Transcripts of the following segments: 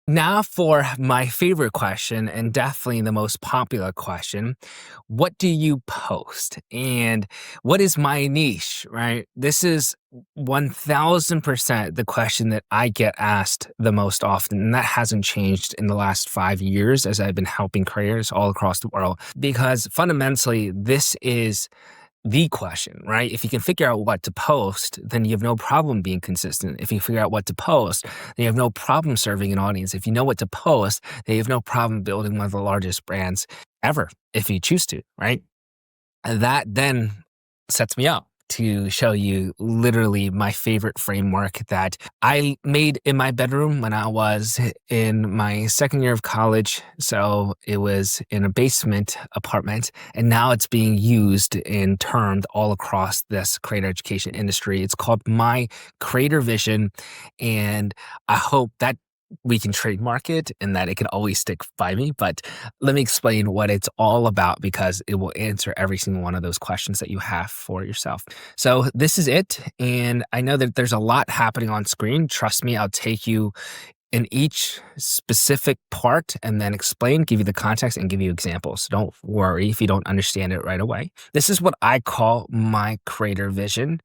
Now for my favorite question and definitely the most popular question. What do you post? And what is my niche, right? This is 1000% the question that I get asked the most often. And that hasn't changed in the last 5 years as I've been helping creators all across the world. Because fundamentally, this is the question, right? If you can figure out what to post, then you have no problem being consistent. If you figure out what to post, then you have no problem serving an audience. If you know what to post, then you have no problem building one of the largest brands ever, if you choose to, right? And that then sets me up to show you literally my favorite framework that I made in my bedroom when I was in my second year of college. So it was in a basement apartment, and now it's being used and termed all across this creator education industry. It's called My Creator Vision, and I hope that we can trademark it and that it can always stick by me. But let me explain what it's all about because it will answer every single one of those questions that you have for yourself. So this is it. And I know that there's a lot happening on screen. Trust me, I'll take you in each specific part and then explain, give you the context and give you examples. Don't worry if you don't understand it right away. This is what I call my creator vision.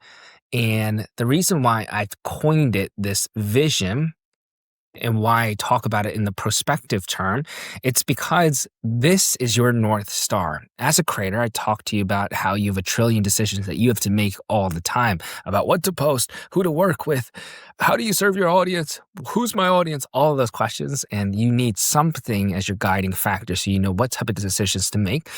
And the reason why I've coined it this vision and why I talk about it in the prospective term, it's because this is your North Star. As a creator, I talk to you about how you have a trillion decisions that you have to make all the time about what to post, who to work with, how do you serve your audience, who's my audience, all of those questions. And you need something as your guiding factor so you know what type of decisions to make.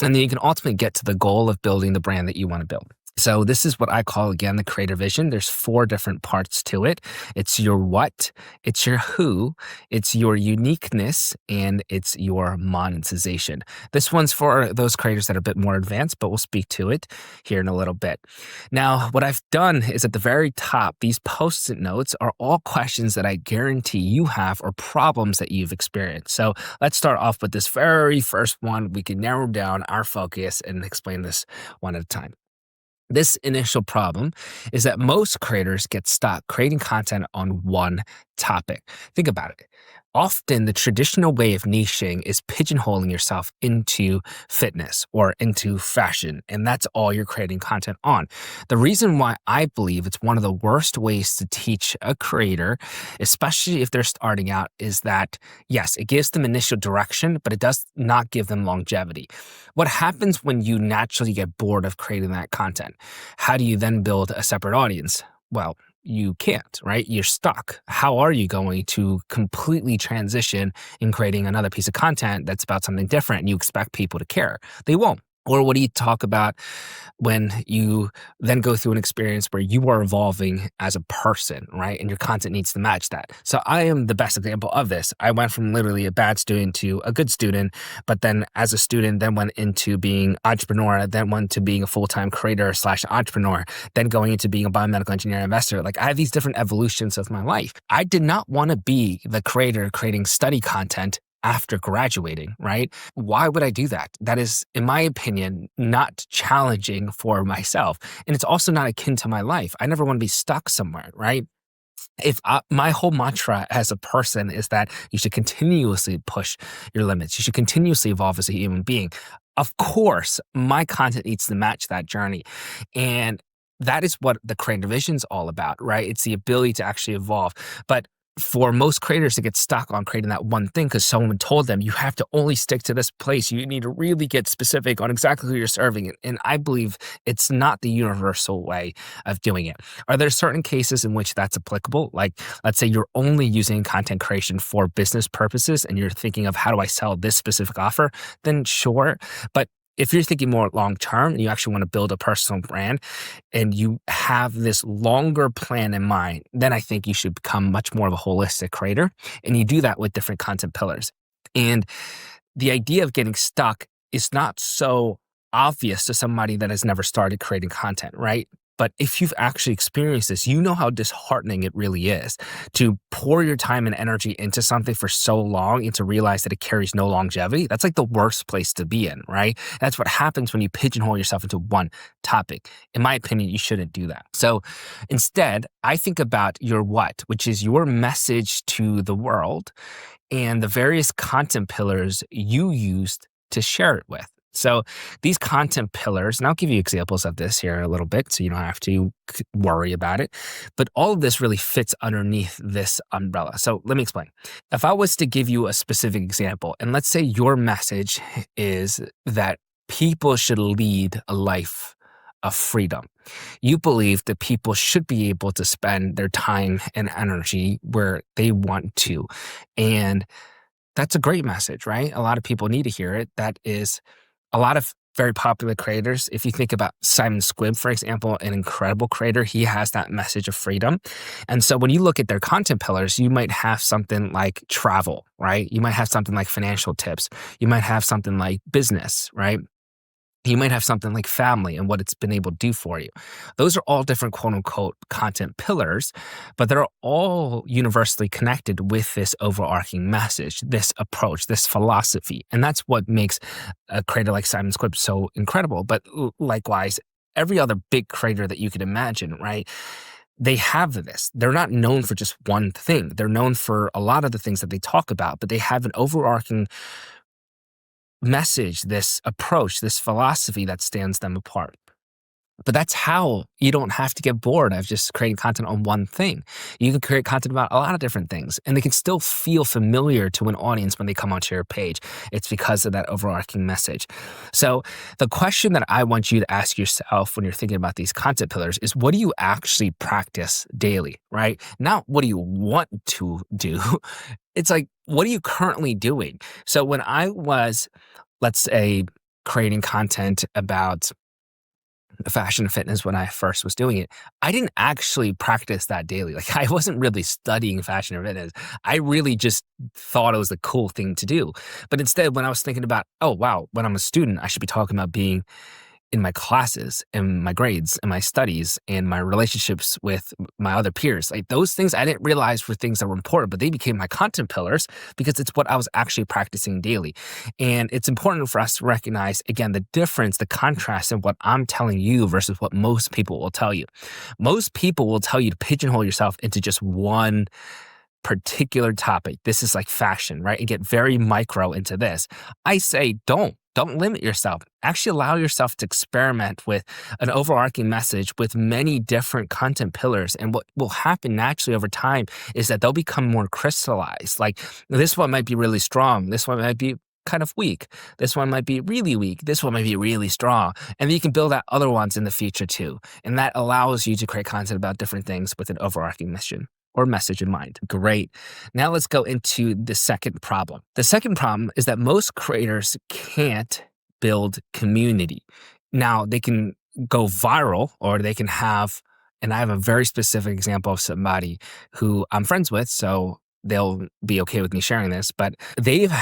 And then you can ultimately get to the goal of building the brand that you want to build. So this is what I call, again, the creator vision. There's 4 different parts to it. It's your what, it's your who, it's your uniqueness, and it's your monetization. This one's for those creators that are a bit more advanced, but we'll speak to it here in a little bit. Now, what I've done is at the very top, these post-it notes are all questions that I guarantee you have or problems that you've experienced. So let's start off with this very first one. We can narrow down our focus and explain this one at a time. This initial problem is that most creators get stuck creating content on one topic. Think about it. Often, the traditional way of niching is pigeonholing yourself into fitness or into fashion, and that's all you're creating content on. The reason why I believe it's one of the worst ways to teach a creator, especially if they're starting out, is that yes, it gives them initial direction, but it does not give them longevity. What happens when you naturally get bored of creating that content? How do you then build a separate audience? Well, you can't, right? You're stuck. How are you going to completely transition in creating another piece of content that's about something different and you expect people to care? They won't. Or what do you talk about when you then go through an experience where you are evolving as a person, right? And your content needs to match that. So I am the best example of this. I went from literally a bad student to a good student, but then as a student, then went into being entrepreneur, then went to being a full-time creator slash entrepreneur, then going into being a biomedical engineer investor. Like I have these different evolutions of my life. I did not want to be the creator creating study content after graduating, right? Why would I do that? That is, in my opinion, not challenging for myself. And it's also not akin to my life. I never want to be stuck somewhere, right? My whole mantra as a person is that you should continuously push your limits. You should continuously evolve as a human being. Of course, my content needs to match that journey. And that is what the creator vision is all about, right? It's the ability to actually evolve. But for most creators to get stuck on creating that one thing because someone told them you have to only stick to this place. You need to really get specific on exactly who you're serving. And I believe it's not the universal way of doing it. Are there certain cases in which that's applicable? Like, let's say you're only using content creation for business purposes and you're thinking of how do I sell this specific offer? Then sure. But if you're thinking more long term and you actually want to build a personal brand and you have this longer plan in mind, then I think you should become much more of a holistic creator. And you do that with different content pillars. And the idea of getting stuck is not so obvious to somebody that has never started creating content, right? But if you've actually experienced this, you know how disheartening it really is to pour your time and energy into something for so long and to realize that it carries no longevity. That's like the worst place to be in, right? That's what happens when you pigeonhole yourself into one topic. In my opinion, you shouldn't do that. So instead, I think about your what, which is your message to the world and the various content pillars you used to share it with. So these content pillars, and I'll give you examples of this here in a little bit so you don't have to worry about it, but all of this really fits underneath this umbrella. So let me explain. If I was to give you a specific example, and let's say your message is that people should lead a life of freedom. You believe that people should be able to spend their time and energy where they want to. And that's a great message, right? A lot of people need to hear it. That is a lot of very popular creators. If you think about Simon Squibb, for example, an incredible creator, he has that message of freedom. And so when you look at their content pillars, you might have something like travel, right? You might have something like financial tips. You might have something like business, right? You might have something like family and what it's been able to do for you. Those are all different quote unquote content pillars, but they're all universally connected with this overarching message, this approach, this philosophy. And that's what makes a creator like Simon Squibb so incredible. But likewise, every other big creator that you could imagine, right? They have this. They're not known for just one thing. They're known for a lot of the things that they talk about, but they have an overarching message, this approach, this philosophy that stands them apart. But that's how you don't have to get bored of just creating content on one thing. You can create content about a lot of different things, and they can still feel familiar to an audience when they come onto your page. It's because of that overarching message. So the question that I want you to ask yourself when you're thinking about these content pillars is, what do you actually practice daily, right? Not what do you want to do? It's like, what are you currently doing? So when I was, let's say, creating content about fashion and fitness when I first was doing it, I didn't actually practice that daily. Like, I wasn't really studying fashion or fitness. I really just thought it was a cool thing to do. But instead, when I was thinking about, oh, wow, when I'm a student, I should be talking about being in my classes and my grades and my studies and my relationships with my other peers. Like, those things I didn't realize were things that were important, but they became my content pillars because it's what I was actually practicing daily. And it's important for us to recognize, again, the difference, the contrast in what I'm telling you versus what most people will tell you. Most people will tell you to pigeonhole yourself into just one particular topic. This is like fashion, right? And get very micro into this. I say, don't limit yourself. Actually allow yourself to experiment with an overarching message with many different content pillars. And what will happen naturally over time is that they'll become more crystallized. Like, this one might be really strong. This one might be kind of weak. This one might be really weak. This one might be really strong. And then you can build out other ones in the future too. And that allows you to create content about different things with an overarching mission or message in mind. Great. Now let's go into the second problem. The second problem is that most creators can't build community. Now, they can go viral, or they can have, and I have a very specific example of somebody who I'm friends with, so they'll be okay with me sharing this, but they've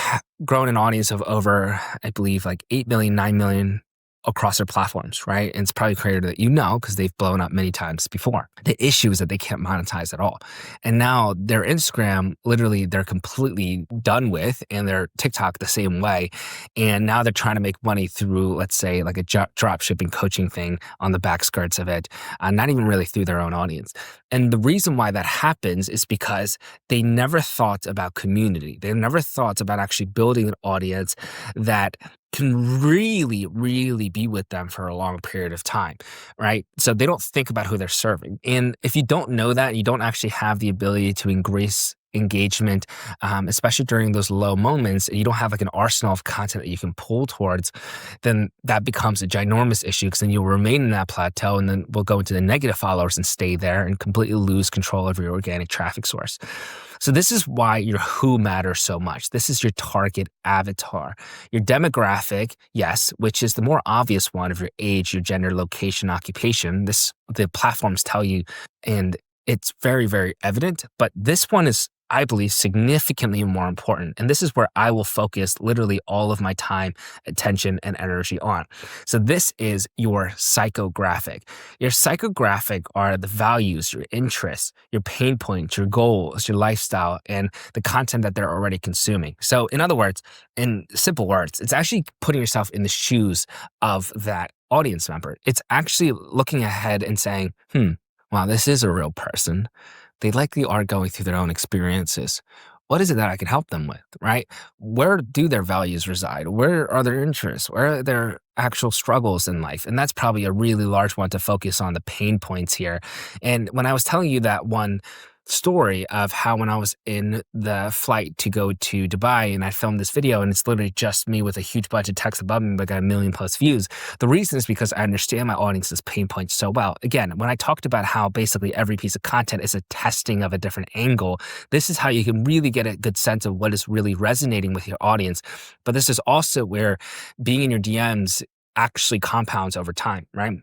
grown an audience of over, I believe, like 8 million, 9 million across their platforms, right? And it's probably a creator that you know because they've blown up many times before. The issue is that they can't monetize at all. And now their Instagram, literally, they're completely done with, and their TikTok the same way. And now they're trying to make money through, let's say, like a drop shipping coaching thing on the back skirts of it, not even really through their own audience. And the reason why that happens is because they never thought about community. They never thought about actually building an audience that can really, really be with them for a long period of time, right? So they don't think about who they're serving. And if you don't know that, you don't actually have the ability to increase engagement, especially during those low moments, and you don't have like an arsenal of content that you can pull towards, then that becomes a ginormous issue, because then you'll remain in that plateau, and then we'll go into the negative followers and stay there and completely lose control of your organic traffic source. So this is why your who matters so much. This is your target avatar. Your demographic, yes, which is the more obvious one of your age, your gender, location, occupation. The platforms tell you, and it's very, very evident. But this one is, I believe, significantly more important. And this is where I will focus literally all of my time, attention, and energy on. So, this is your psychographic. Your psychographic are the values, your interests, your pain points, your goals, your lifestyle, and the content that they're already consuming. So, in other words, in simple words, it's actually putting yourself in the shoes of that audience member. It's actually looking ahead and saying, wow, this is a real person. They likely are going through their own experiences. What is it that I can help them with, right? Where do their values reside? Where are their interests? Where are their actual struggles in life? And that's probably a really large one to focus on the pain points here. And when I was telling you that one story of how when I was in the flight to go to Dubai and I filmed this video and it's literally just me with a huge bunch of text above me but got 1 million+ views. The reason is because I understand my audience's pain points so well. Again, when I talked about how basically every piece of content is a testing of a different angle, this is how you can really get a good sense of what is really resonating with your audience. But this is also where being in your DMs actually compounds over time, right?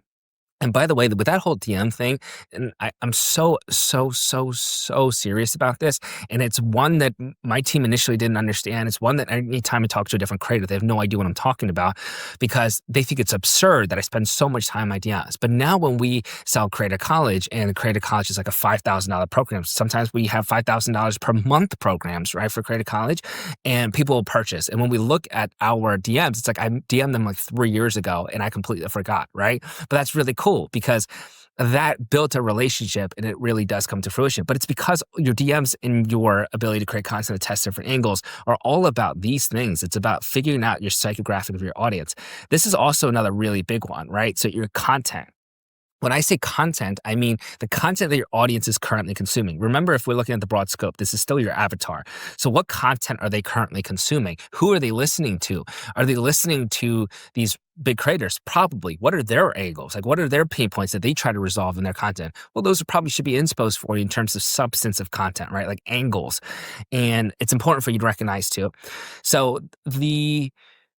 And by the way, with that whole DM thing, and I'm so serious about this. And it's one that my team initially didn't understand. It's one that anytime I talk to a different creator, they have no idea what I'm talking about because they think it's absurd that I spend so much time on my DMs. But now when we sell Creator College, and Creator College is like a $5,000 program, sometimes we have $5,000 per month programs, right, for Creator College, and people will purchase. And when we look at our DMs, it's like I DM'd them like 3 years ago and I completely forgot, right? But that's really cool because that built a relationship and it really does come to fruition. But it's because your DMs and your ability to create content to test different angles are all about these things. It's about figuring out your psychographic of your audience. This is also another really big one, right? So your content. When I say content, I mean the content that your audience is currently consuming. Remember, if we're looking at the broad scope, this is still your avatar. So what content are they currently consuming? Who are they listening to? Are they listening to these big creators? Probably. What are their angles? Like, what are their pain points that they try to resolve in their content? Well, those probably should be inspos for you in terms of substance of content, right? Like angles. And it's important for you to recognize too. So the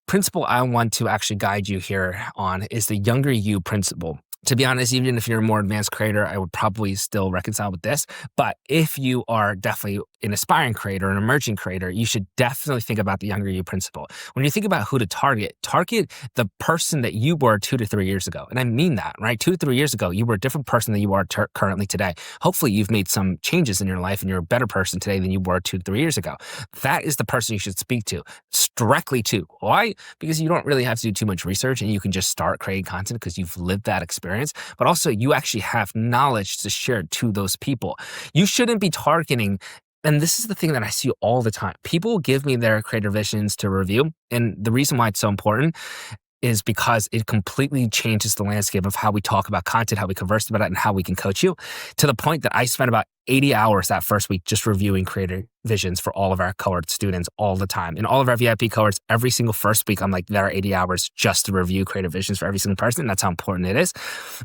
principle I want to actually guide you here on is the younger you principle. To be honest, even if you're a more advanced creator, I would probably still reconcile with this. But if you are definitely an aspiring creator, an emerging creator, you should definitely think about the younger you principle. When you think about who to target the person that you were 2 to 3 years ago. And I mean that, right? 2 to 3 years ago, you were a different person than you are currently today. Hopefully you've made some changes in your life and you're a better person today than you were 2 to 3 years ago. That is the person you should speak to, directly to. Why? Because you don't really have to do too much research and you can just start creating content because you've lived that experience. But also you actually have knowledge to share to those people. You shouldn't be targeting, and this is the thing that I see all the time. People give me their creator visions to review. And the reason why it's so important is because it completely changes the landscape of how we talk about content, how we converse about it, and how we can coach you, to the point that I spent about 80 hours that first week just reviewing creator visions for all of our cohort students all the time. In all of our VIP cohorts, every single first week, I'm like, there are 80 hours just to review creator visions for every single person. That's how important it is.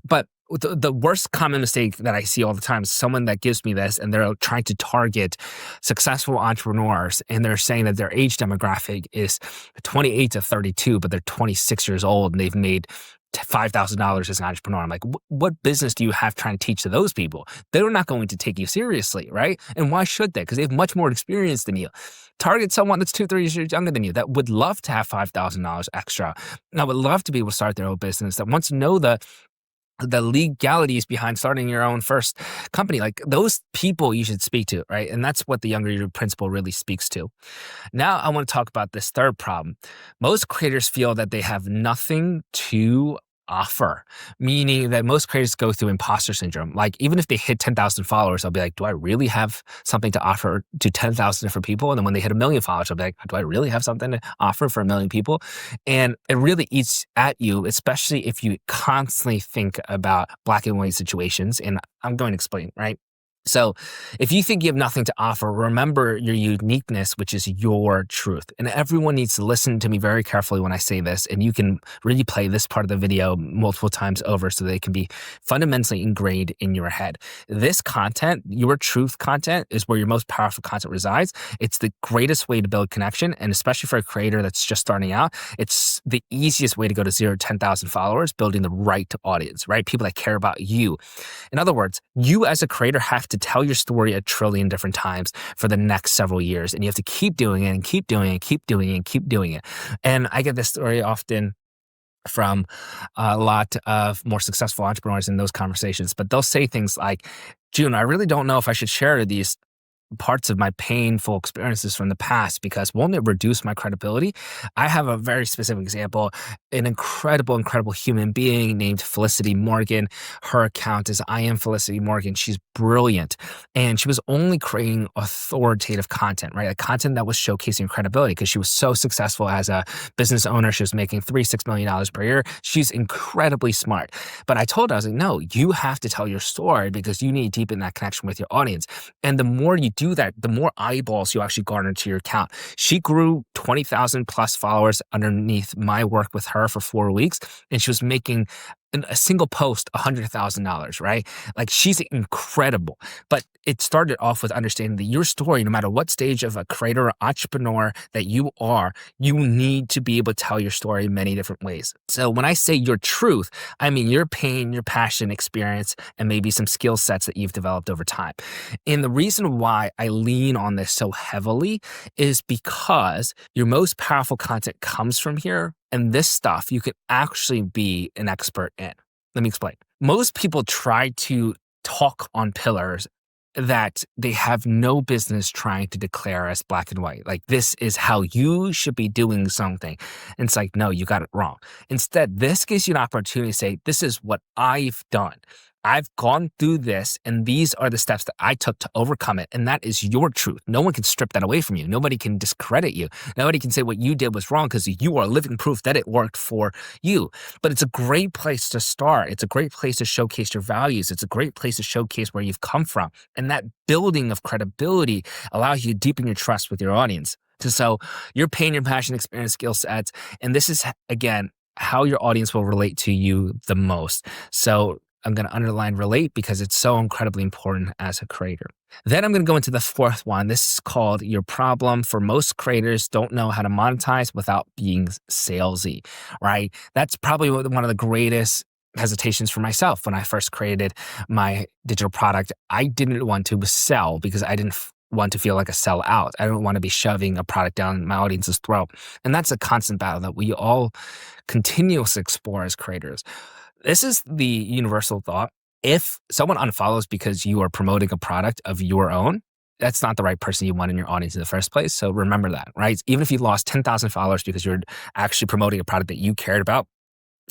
But the worst common mistake that I see all the time is someone that gives me this and they're trying to target successful entrepreneurs and they're saying that their age demographic is 28 to 32, but they're 26 years old and they've made $5,000 as an entrepreneur. I'm like, what business do you have trying to teach to those people? They're not going to take you seriously, right? And why should they? Because they have much more experience than you. Target someone that's 2, 3 years younger than you that would love to have $5,000 extra. That would love to be able to start their own business, that wants to know the legalities behind starting your own first company. Like those people you should speak to, right? And that's what the younger you principle really speaks to. Now I want to talk about this third problem. Most creators feel that they have nothing to offer, meaning that most creators go through imposter syndrome. Like even if they hit 10,000 followers, they'll be like, do I really have something to offer to 10,000 different people? And then when they hit 1 million followers, they'll be like, do I really have something to offer for 1 million people? And it really eats at you, especially if you constantly think about black and white situations. And I'm going to explain, right? So if you think you have nothing to offer, remember your uniqueness, which is your truth. And everyone needs to listen to me very carefully when I say this. And you can really play this part of the video multiple times over so they can be fundamentally ingrained in your head. This content, your truth content, is where your most powerful content resides. It's the greatest way to build connection. And especially for a creator that's just starting out, it's the easiest way to go to 0 to 10,000 followers, building the right audience, right? People that care about you. In other words, you as a creator have to to tell your story a trillion different times for the next several years. And you have to keep doing it and keep doing it and keep doing it and keep doing it. And I get this story often from a lot of more successful entrepreneurs in those conversations, but they'll say things like, June, I really don't know if I should share these parts of my painful experiences from the past because won't it reduce my credibility? I have a very specific example, an incredible human being named Felicity Morgan. Her account is I am Felicity Morgan. She's brilliant. And she was only creating authoritative content, right? A content that was showcasing credibility because she was so successful as a business owner. She was making $6 million per year. She's incredibly smart. But I told her, I was like, no, you have to tell your story because you need to deepen that connection with your audience. And the more you do that, the more eyeballs you actually garner to your account. She grew 20,000 plus followers underneath my work with her for 4 weeks, and she was making a single post $100,000, right? Like she's incredible. But it started off with understanding that your story, no matter what stage of a creator or entrepreneur that you are, you need to be able to tell your story in many different ways. So when I say your truth, I mean your pain, your passion, experience, and maybe some skill sets that you've developed over time. And the reason why I lean on this so heavily is because your most powerful content comes from here. And this stuff you can actually be an expert in. Let me explain. Most people try to talk on pillars that they have no business trying to declare as black and white. Like, this is how you should be doing something. And it's like, no, you got it wrong. Instead, this gives you an opportunity to say, this is what I've done. I've gone through this, and these are the steps that I took to overcome it. And that is your truth. No one can strip that away from you. Nobody can discredit you. Nobody can say what you did was wrong because you are living proof that it worked for you. But it's a great place to start. It's a great place to showcase your values. It's a great place to showcase where you've come from. And that building of credibility allows you to deepen your trust with your audience. So your pain, your passion, experience, skill sets. And this is, again, how your audience will relate to you the most. So I'm going to underline relate because it's so incredibly important as a creator. Then I'm going to go into the fourth one. This is called your problem. For most creators, don't know how to monetize without being salesy, right? That's probably one of the greatest hesitations for myself when I first created my digital product. I didn't want to sell because I didn't want to feel like a sellout. I don't want to be shoving a product down my audience's throat. And that's a constant battle that we all continuously explore as creators. This is the universal thought. If someone unfollows because you are promoting a product of your own, that's not the right person you want in your audience in the first place. So remember that, right? Even if you lost 10,000 followers because you're actually promoting a product that you cared about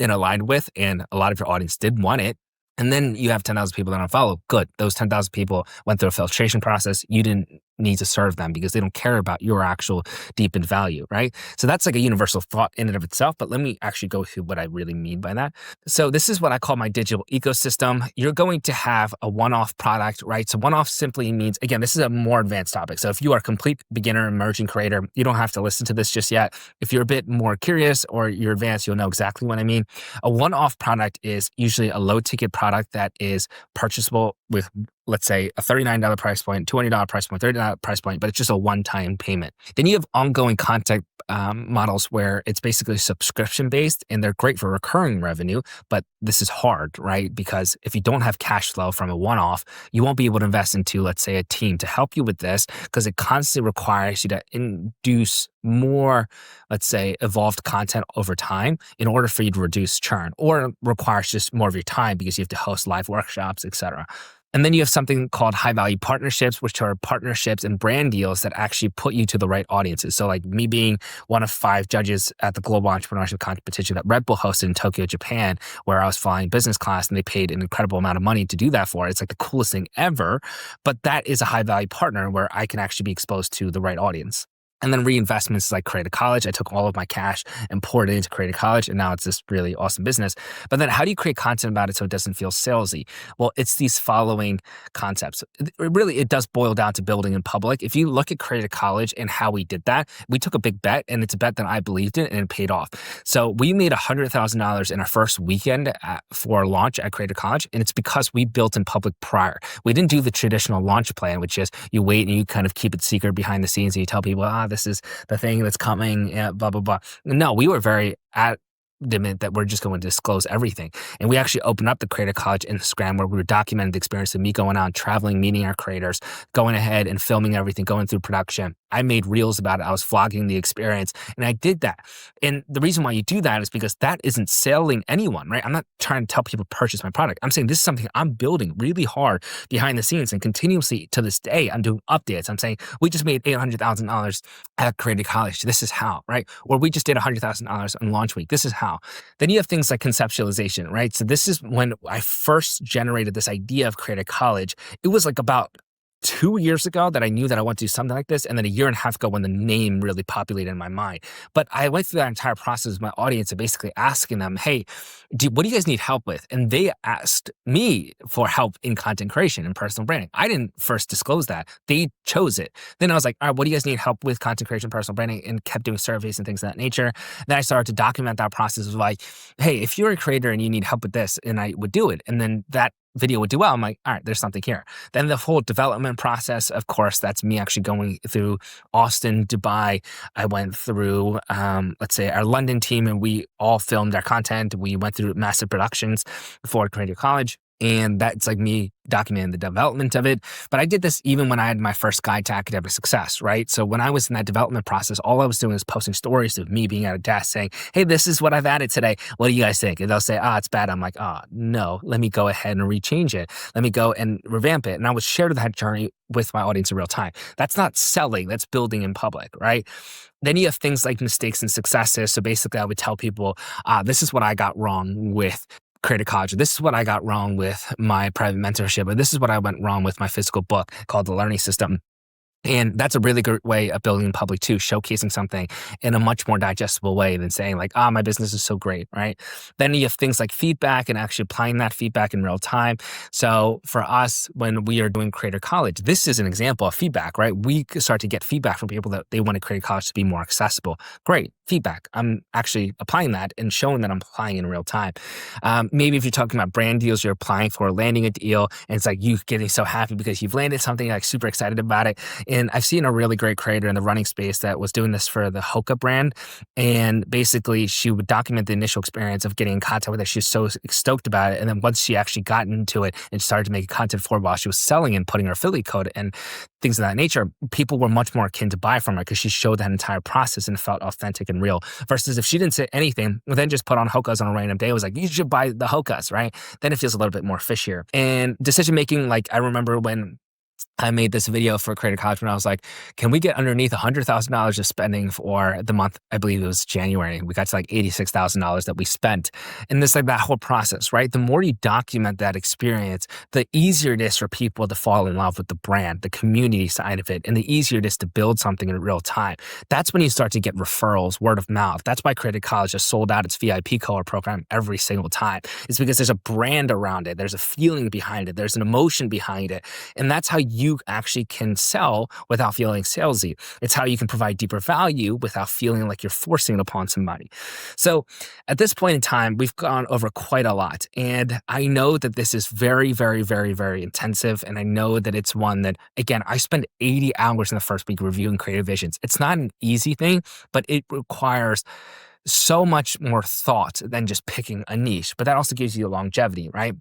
and aligned with, and a lot of your audience did want it, and then you have 10,000 people that unfollow, good. Those 10,000 people went through a filtration process. You didn't need to serve them because they don't care about your actual deepened value, right? So that's like a universal thought in and of itself, but let me actually go through what I really mean by that. So this is what I call my digital ecosystem. You're going to have a one-off product, right? So one-off simply means, again, this is a more advanced topic. So if you are a complete beginner, emerging creator, you don't have to listen to this just yet. If you're a bit more curious or you're advanced, you'll know exactly what I mean. A one-off product is usually a low-ticket product that is purchasable with, let's say, a $39 price point, $20 price point, $30 price point, but it's just a one-time payment. Then you have ongoing content models where it's basically subscription-based, and they're great for recurring revenue, but this is hard, right? Because if you don't have cash flow from a one-off, you won't be able to invest into, let's say, a team to help you with this because it constantly requires you to induce more, let's say, evolved content over time in order for you to reduce churn, or requires just more of your time because you have to host live workshops, etc. And then you have something called high-value partnerships, which are partnerships and brand deals that actually put you to the right audiences. So like me being one of 5 judges at the global entrepreneurship competition that Red Bull hosted in Tokyo, Japan, where I was flying business class and they paid an incredible amount of money to do that for. It's like the coolest thing ever. But that is a high-value partner where I can actually be exposed to the right audience. And then reinvestments like Create a College. I took all of my cash and poured it into Create a College, and now it's this really awesome business. But then how do you create content about it so it doesn't feel salesy? Well, it's these following concepts. It does boil down to building in public. If you look at Create a College and how we did that, we took a big bet, and it's a bet that I believed in, and it paid off. So we made $100,000 in our first weekend for launch at Create a College, and it's because we built in public prior. We didn't do the traditional launch plan, which is you wait and you kind of keep it secret behind the scenes, and you tell people, this is the thing that's coming, blah, blah, blah. No, we were very adamant that we're just going to disclose everything. And we actually opened up the Creator College Instagram where we were documenting the experience of me going out, traveling, meeting our creators, going ahead and filming everything, going through production. I made reels about it. I was vlogging the experience, and I did that. And the reason why you do that is because that isn't selling anyone, right? I'm not trying to tell people to purchase my product. I'm saying this is something I'm building really hard behind the scenes, and continuously to this day, I'm doing updates. I'm saying we just made $800,000 at Creative College. This is how, right? Or we just did $100,000 on launch week. This is how. Then you have things like conceptualization, right? So this is when I first generated this idea of Creative College. It was like about 2 years ago that I knew that I wanted to do something like this, and then a year and a half ago when the name really populated in my mind. But I went through that entire process with my audience of basically asking them, hey, what do you guys need help with? And they asked me for help in content creation and personal branding. I didn't first disclose that. They chose it. Then I was like, all right, what do you guys need help with content creation, personal branding, and kept doing surveys and things of that nature. Then I started to document that process of like, hey, if you're a creator and you need help with this, and I would do it. And then that video would do well. I'm like, all right, there's something here. Then the whole development process, of course, that's me actually going through Austin, Dubai. I went through, let's say, our London team, and we all filmed our content. We went through massive productions for Creative College. And that's like me documenting the development of it. But I did this even when I had my first guide to academic success, right? So when I was in that development process, all I was doing is posting stories of me being at a desk saying, hey, this is what I've added today. What do you guys think? And they'll say, it's bad. I'm like, no, let me go ahead and rechange it. Let me go and revamp it. And I would share that journey with my audience in real time. That's not selling, that's building in public, right? Then you have things like mistakes and successes. So basically I would tell people, this is what I got wrong with Creative College. This is what I got wrong with my private mentorship, or this is what I went wrong with my physical book called The Learning System. And that's a really good way of building in public too, showcasing something in a much more digestible way than saying like, my business is so great, right? Then you have things like feedback and actually applying that feedback in real time. So for us, when we are doing Creator College, this is an example of feedback, right? We start to get feedback from people that they want Creator College to be more accessible. Great, feedback. I'm actually applying that and showing that I'm applying in real time. Maybe if you're talking about brand deals, you're applying for landing a deal, and it's like you getting so happy because you've landed something, like super excited about it. And I've seen a really great creator in the running space that was doing this for the Hoka brand. And basically, she would document the initial experience of getting in contact with it. She was so stoked about it. And then once she actually got into it and started to make content for it while she was selling and putting her affiliate code and things of that nature, people were much more akin to buy from her because she showed that entire process and it felt authentic and real. Versus if she didn't say anything, then just put on Hokas on a random day, it was like, you should buy the Hokas, right? Then it feels a little bit more fishier. And decision making, like I remember when I made this video for Creator College when I was like, can we get underneath $100,000 of spending for the month? I believe it was January. We got to like $86,000 that we spent. And this, like that whole process, right? The more you document that experience, the easier it is for people to fall in love with the brand, the community side of it, and the easier it is to build something in real time. That's when you start to get referrals, word of mouth. That's why Creator College has sold out its VIP cohort program every single time. It's because there's a brand around it. There's a feeling behind it. There's an emotion behind it. And that's how you actually can sell without feeling salesy. It's how you can provide deeper value without feeling like you're forcing it upon somebody. So at this point in time, we've gone over quite a lot. And I know that this is very, very, very, very intensive. And I know that it's one that, again, I spend 80 hours in the first week reviewing creative visions. It's not an easy thing, but it requires so much more thought than just picking a niche. But that also gives you longevity, right?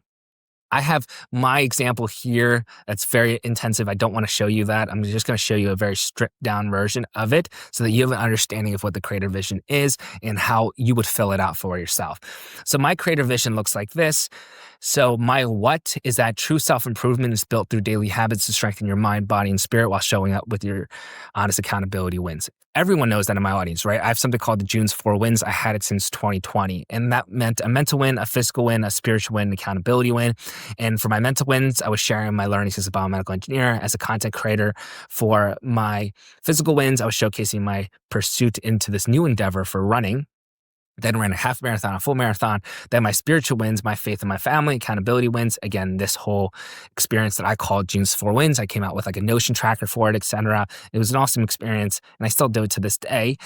I have my example here that's very intensive. I don't want to show you that. I'm just going to show you a very stripped down version of it so that you have an understanding of what the creator vision is and how you would fill it out for yourself. So my creator vision looks like this. So my what is that true self-improvement is built through daily habits to strengthen your mind, body, and spirit while showing up with your honest accountability wins. Everyone knows that in my audience, right? I have something called the June's 4 Wins. I had it since 2020. And that meant a mental win, a physical win, a spiritual win, an accountability win. And for my mental wins, I was sharing my learnings as a biomedical engineer, as a content creator. For my physical wins, I was showcasing my pursuit into this new endeavor for running. Then ran a half marathon, a full marathon. Then my spiritual wins, my faith in my family, accountability wins. Again, this whole experience that I called June's 4 Wins. I came out with like a Notion tracker for it, etc. It was an awesome experience, and I still do it to this day.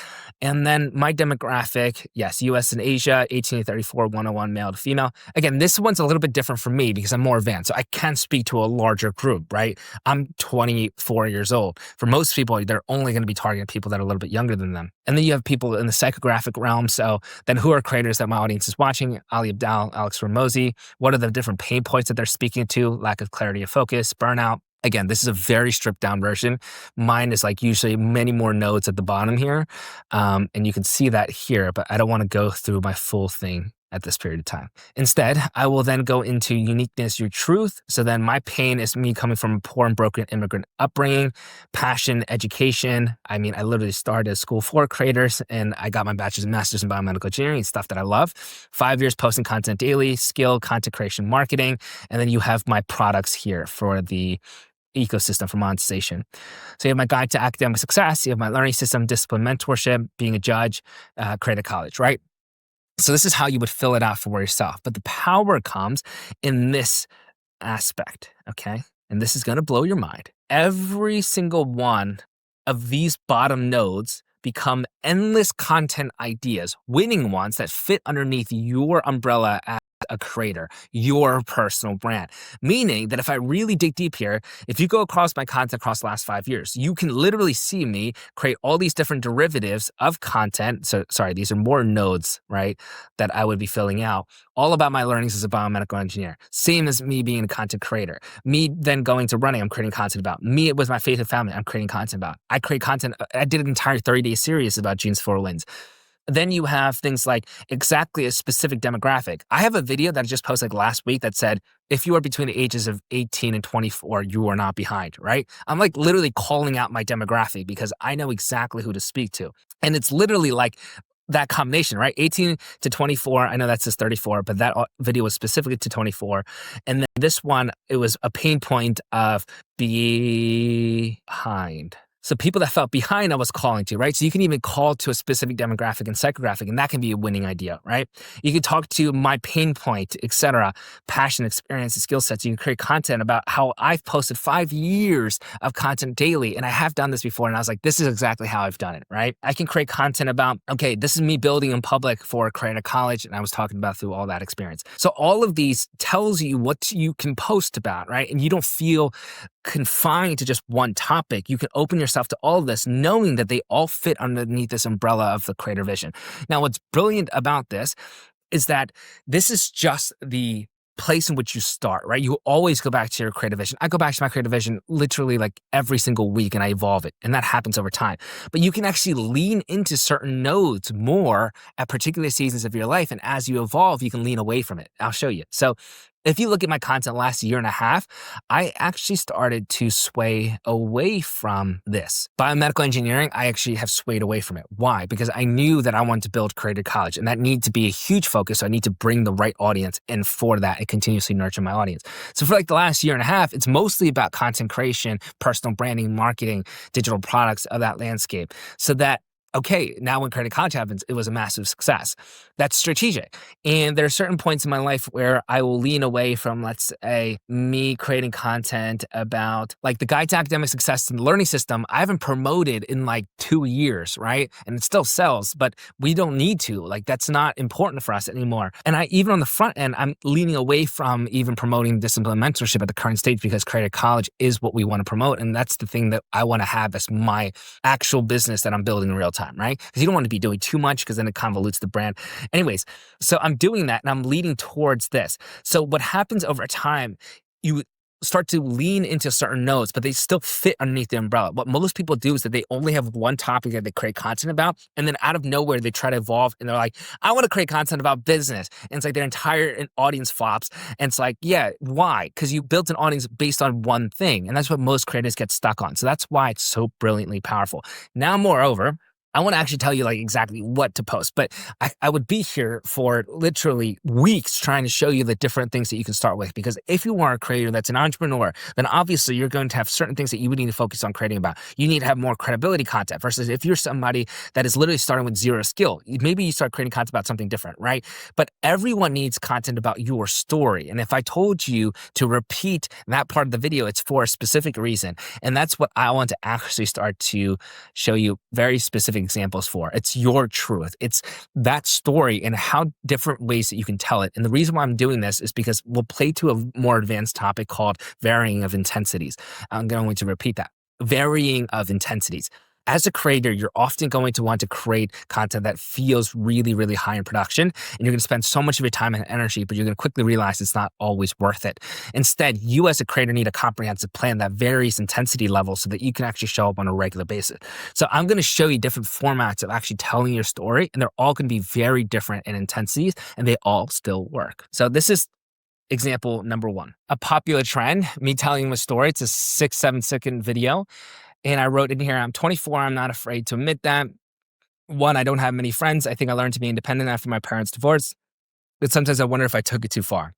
And then my demographic, yes, US and Asia, 18 to 34, 101 male to female. Again, this one's a little bit different for me because I'm more advanced. So I can speak to a larger group, right? I'm 24 years old. For most people, they're only going to be targeting people that are a little bit younger than them. And then you have people in the psychographic realm. So Then who are creators that my audience is watching? Ali Abdal, Alex Ramosi. What are the different pain points that they're speaking to? Lack of clarity of focus, burnout. Again, this is a very stripped down version. Mine is like usually many more nodes at the bottom here. And you can see that here, but I don't want to go through my full thing at this period of time. Instead, I will then go into uniqueness, your truth. So then my pain is me coming from a poor and broken immigrant upbringing, passion, education. I mean, I literally started a school for creators and I got my bachelor's and master's in biomedical engineering, stuff that I love. 5 years posting content daily, skill, content creation, marketing. And then you have my products here for the ecosystem for monetization. So you have my guide to academic success, you have my learning system, discipline, mentorship, being a judge, create a college, right? So this is how you would fill it out for yourself. But the power comes in this aspect, okay? And this is going to blow your mind. Every single one of these bottom nodes become endless content ideas, winning ones that fit underneath your umbrella as a creator, your personal brand. Meaning that if I really dig deep here, if you go across my content across the last 5 years, you can literally see me create all these different derivatives of content. So sorry, these are more nodes, right, that I would be filling out, all about my learnings as a biomedical engineer. Same as me being a content creator. Me then going to running, I'm creating content about. Me with my faith and family, I'm creating content about. I create content, I did an entire 30-day series about Genes for Wins. Then you have things like exactly a specific demographic. I have a video that I just posted like last week that said, if you are between the ages of 18 and 24, you are not behind, right? I'm like literally calling out my demographic because I know exactly who to speak to. And it's literally like that combination, right? 18 to 24. I know that says 34, but that video was specifically to 24. And then this one, it was a pain point of behind. So people that felt behind, I was calling to, right? So you can even call to a specific demographic and psychographic, and that can be a winning idea, right? You can talk to my pain point, etc., passion, experience, and skill sets. You can create content about how I've posted 5 years of content daily, and I have done this before, and I was like, this is exactly how I've done it, right? I can create content about, okay, this is me building in public for creating a college, and I was talking about through all that experience. So all of these tells you what you can post about, right? And you don't feel confined to just one topic. You can open yourself to all of this, knowing that they all fit underneath this umbrella of the creator vision. Now, what's brilliant about this is that this is just the place in which you start, right? You always go back to your creative vision. I go back to my creative vision literally like every single week and I evolve it. And that happens over time. But you can actually lean into certain nodes more at particular seasons of your life. And as you evolve, you can lean away from it. I'll show you. So if you look at my content last year and a half, I actually started to sway away from this. Biomedical engineering, I actually have swayed away from it. Why? Because I knew that I wanted to build Creator College, and that needed to be a huge focus. So I need to bring the right audience in for that and continuously nurture my audience. So for like the last year and a half, it's mostly about content creation, personal branding, marketing, digital products of that landscape. So that okay, now when Creator College happens, it was a massive success. That's strategic. And there are certain points in my life where I will lean away from, let's say, me creating content about like the guide to academic success and the learning system. I haven't promoted in like 2 years, right? And it still sells, but we don't need to. Like that's not important for us anymore. And I even on the front end, I'm leaning away from even promoting discipline mentorship at the current stage because Creator College is what we want to promote. And that's the thing that I want to have as my actual business that I'm building in real time, right? Because you don't want to be doing too much because then it convolutes the brand. Anyways, so I'm doing that and I'm leading towards this. So what happens over time, you start to lean into certain nodes, but they still fit underneath the umbrella. What most people do is that they only have one topic that they create content about, and then out of nowhere, they try to evolve, and they're like, I want to create content about business. And it's like their entire audience flops, and it's like, yeah, why? Because you built an audience based on one thing, and that's what most creators get stuck on. So that's why it's so brilliantly powerful. Now, moreover, I want to actually tell you like exactly what to post, but I would be here for literally weeks trying to show you the different things that you can start with. Because if you are a creator that's an entrepreneur, then obviously you're going to have certain things that you would need to focus on creating about. You need to have more credibility content versus if you're somebody that is literally starting with zero skill, maybe you start creating content about something different, right? But everyone needs content about your story. And if I told you to repeat that part of the video, it's for a specific reason. And that's what I want to actually start to show you very specific examples for. It's your truth. It's that story and how different ways that you can tell it. And the reason why I'm doing this is because we'll play to a more advanced topic called varying of intensities. I'm going to repeat that. Varying of intensities. As a creator, you're often going to want to create content that feels really, really high in production, and you're going to spend so much of your time and energy, but you're going to quickly realize it's not always worth it. Instead, you as a creator need a comprehensive plan that varies intensity levels so that you can actually show up on a regular basis. So I'm going to show you different formats of actually telling your story, and they're all going to be very different in intensities, and they all still work. So this is example number one. A popular trend, me telling a story. It's a 6-7 second video. And I wrote in here, I'm 24. I'm not afraid to admit that. One, I don't have many friends. I think I learned to be independent after my parents' divorce. But sometimes I wonder if I took it too far.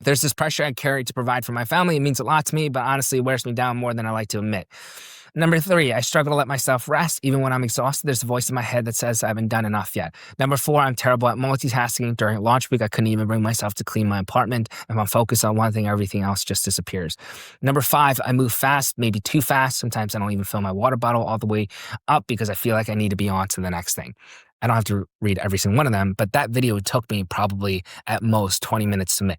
There's this pressure I carry to provide for my family. It means a lot to me, but honestly, it wears me down more than I like to admit. Number three, I struggle to let myself rest. Even when I'm exhausted, there's a voice in my head that says I haven't done enough yet. Number four, I'm terrible at multitasking. During launch week, I couldn't even bring myself to clean my apartment. If I'm focused on one thing, everything else just disappears. Number five, I move fast, maybe too fast. Sometimes I don't even fill my water bottle all the way up because I feel like I need to be on to the next thing. I don't have to read every single one of them, but that video took me probably at most 20 minutes to make,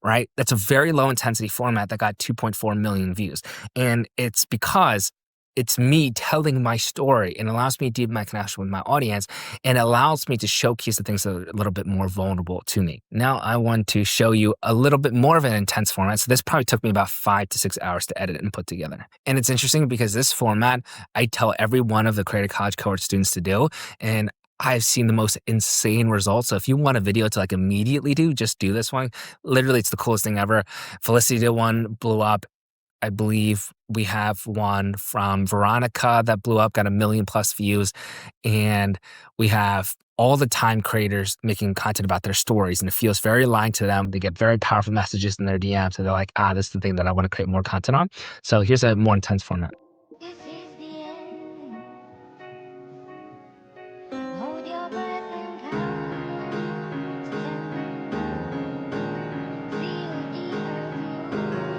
right? That's a very low intensity format that got 2.4 million views. And it's because it's me telling my story and allows me to deepen my connection with my audience and allows me to showcase the things that are a little bit more vulnerable to me. Now I want to show you a little bit more of an intense format. So this probably took me about 5 to 6 hours to edit and put together. And it's interesting because this format, I tell every one of the Creative College cohort students to do. And I've seen the most insane results. So if you want a video to like immediately do, just do this one. Literally, it's the coolest thing ever. Felicity did one, blew up. I believe we have one from Veronica that blew up, got 1 million+ views. And we have all the time creators making content about their stories. And it feels very aligned to them. They get very powerful messages in their DMs. And they're like, this is the thing that I want to create more content on. So here's a more intense format. This is the end. Hold your breath and count to 10. Feel the earth move.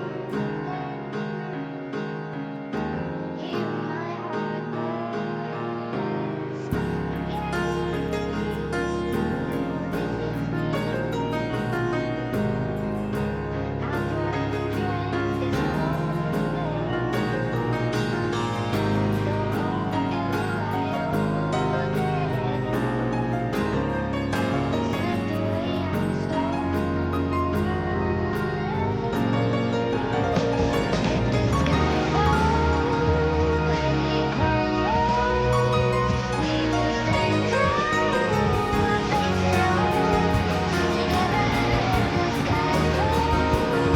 Hear my heart burst again. This is the end. After I've dreamt this moment, so hold you I hold it. Slipped away on stone. If the sky falls and it crumbles, we will stand tall, face it all together. If the sky falls and it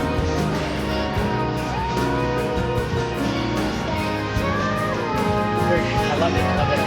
crumbles, we will stand tall. I love it. I love it.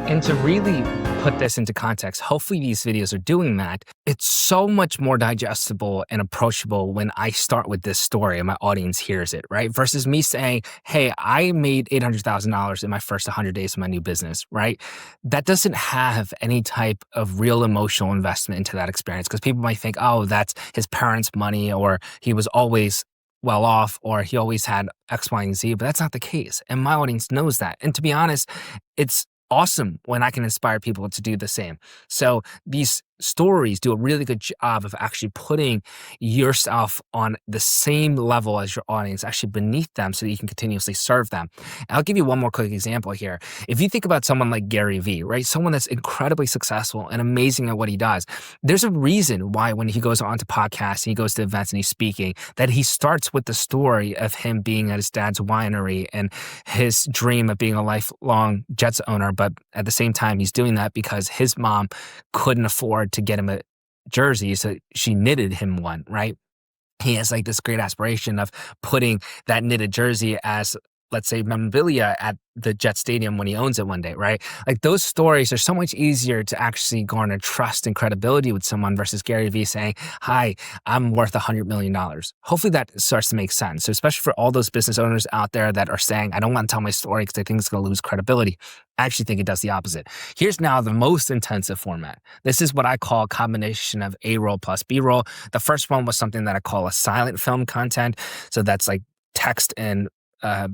And to really put this into context, hopefully these videos are doing that. It's so much more digestible and approachable when I start with this story and my audience hears it, right? Versus me saying, hey, I made $800,000 in my first 100 days of my new business, right? That doesn't have any type of real emotional investment into that experience because people might think, oh, that's his parents' money or he was always well off or he always had X, Y, and Z, but that's not the case. And my audience knows that. And to be honest, it's awesome when I can inspire people to do the same. So these stories do a really good job of actually putting yourself on the same level as your audience, actually beneath them so that you can continuously serve them. And I'll give you one more quick example here. If you think about someone like Gary Vee, right? Someone that's incredibly successful and amazing at what he does. There's a reason why when he goes on to podcasts and he goes to events and he's speaking, that he starts with the story of him being at his dad's winery and his dream of being a lifelong Jets owner. But at the same time, he's doing that because his mom couldn't afford to get him a jersey, so she knitted him one, right? He has like this great aspiration of putting that knitted jersey as, let's say, memorabilia at the Jet Stadium when he owns it one day, right? Like those stories are so much easier to actually garner trust and credibility with someone versus Gary Vee saying, hi, I'm worth $100 million. Hopefully that starts to make sense. So especially for all those business owners out there that are saying, I don't want to tell my story because I think it's going to lose credibility. I actually think it does the opposite. Here's now the most intensive format. This is what I call a combination of A-roll plus B-roll. The first one was something that I call a silent film content. So that's like text and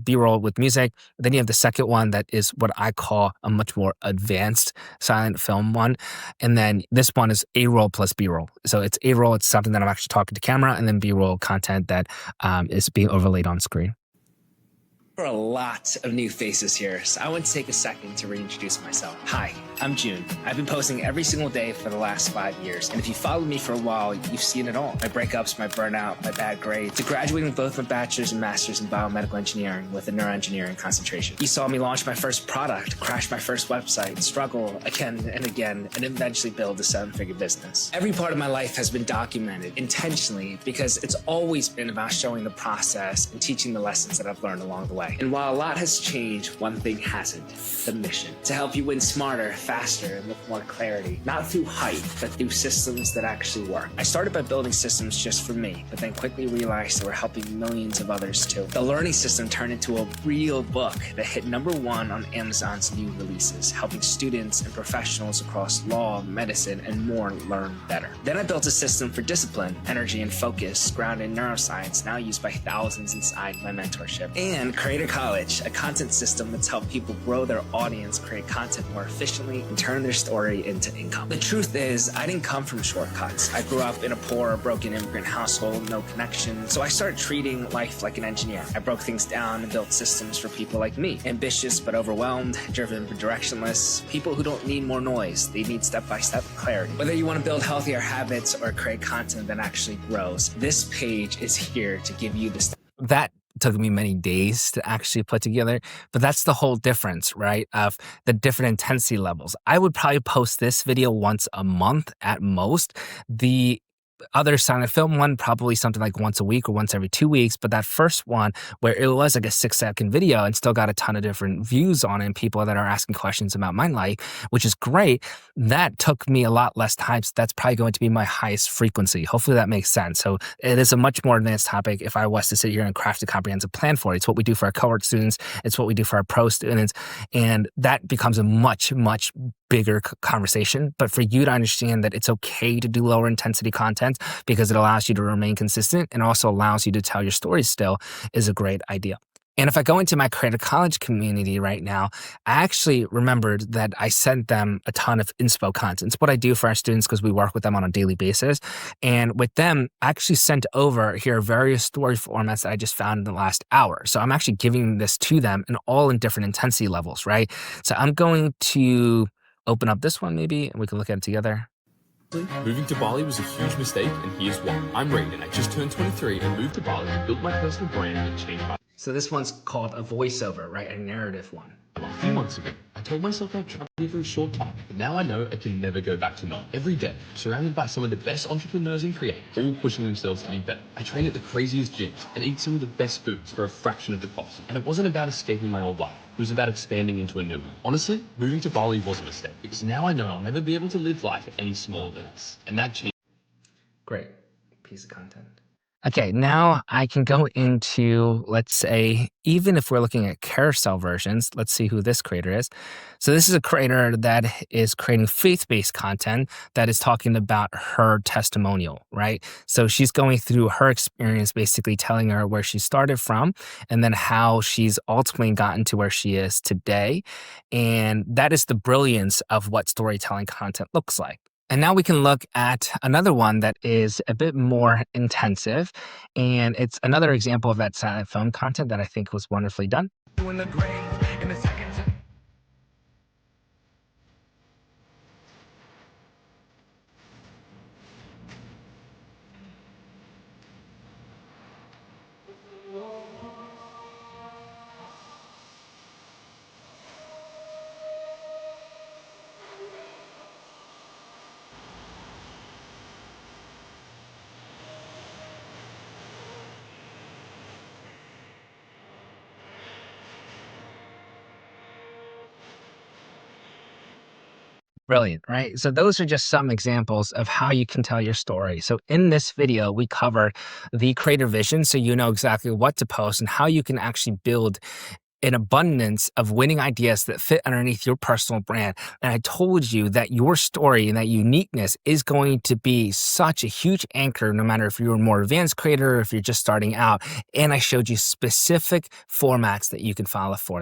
B-roll with music. Then you have the second one that is what I call a much more advanced silent film one. And then this one is A-roll plus B-roll. So it's A-roll, it's something that I'm actually talking to camera, and then B-roll content that is being overlaid on screen. For a lot of new faces here, so I want to take a second to reintroduce myself. Hi, I'm June. I've been posting every single day for the last 5 years, and if you followed me for a while, you've seen it all. My breakups, my burnout, my bad grades, to graduating with both my bachelor's and master's in biomedical engineering with a neuroengineering concentration. You saw me launch my first product, crash my first website, struggle again and again, and eventually build a 7-figure business. Every part of my life has been documented intentionally because it's always been about showing the process and teaching the lessons that I've learned along the way. And while a lot has changed, one thing hasn't: the mission. To help you win smarter, faster, and with more clarity. Not through hype, but through systems that actually work. I started by building systems just for me, but then quickly realized they were helping millions of others too. The learning system turned into a real book that hit #1 on Amazon's new releases, helping students and professionals across law, medicine, and more learn better. Then I built a system for discipline, energy, and focus, grounded in neuroscience, now used by thousands inside my mentorship. And Creator College, a content system that's helped people grow their audience, create content more efficiently, and turn their story into income. The truth is, I didn't come from shortcuts. I grew up in a poor, broken immigrant household, no connection. So I started treating life like an engineer. I broke things down and built systems for people like me. Ambitious but overwhelmed, driven but directionless. People who don't need more noise. They need step-by-step clarity. Whether you want to build healthier habits or create content that actually grows, this page is here to give you the that took me many days to actually put together, but that's the whole difference, right? Of the different intensity levels. I would probably post this video once a month at most. The other silent film one, probably something like once a week or once every 2 weeks. But that first one, where it was like a 6-second video and still got a ton of different views on it and people that are asking questions about my life, which is great, that took me a lot less time. So that's probably going to be my highest frequency. Hopefully that makes sense. So it is a much more advanced topic if I was to sit here and craft a comprehensive plan for it. It's what we do for our cohort students. It's what we do for our pro students. And that becomes a much, much bigger conversation. But for you to understand that it's okay to do lower intensity content because it allows you to remain consistent and also allows you to tell your stories still is a great idea. And if I go into my Creator College community right now, I actually remembered that I sent them a ton of inspo content. It's what I do for our students because we work with them on a daily basis. And with them, I actually sent over here various story formats that I just found in the last hour. So I'm actually giving this to them and all in different intensity levels, right? So I'm going to open up this one maybe and we can look at it together. Moving to Bali was a huge mistake, and here's why. I'm Reed, and I just turned 23 and moved to Bali to build my personal brand and change my life. So this one's called a voiceover, right? A narrative one. A few months ago, I told myself I'd try it for a short time, but now I know I can never go back to normal. Every day, surrounded by some of the best entrepreneurs and creators, all pushing themselves to be better. I train at the craziest gyms and eat some of the best foods for a fraction of the cost. And it wasn't about escaping my old life. It was about expanding into a new one. Honestly, moving to Bali was a mistake because now I know I'll never be able to live life any smaller than this. And that changed. Great piece of content. Okay, now I can go into, let's say, even if we're looking at carousel versions, let's see who this creator is. So this is a creator that is creating faith-based content that is talking about her testimonial, right? So she's going through her experience, basically telling her where she started from and then how she's ultimately gotten to where she is today. And that is the brilliance of what storytelling content looks like. And now we can look at another one that is a bit more intensive. And it's another example of that silent film content that I think was wonderfully done. Brilliant, right? So those are just some examples of how you can tell your story. So in this video, we cover the creator vision so you know exactly what to post and how you can actually build an abundance of winning ideas that fit underneath your personal brand. And I told you that your story and that uniqueness is going to be such a huge anchor, no matter if you're a more advanced creator or if you're just starting out. And I showed you specific formats that you can follow for that.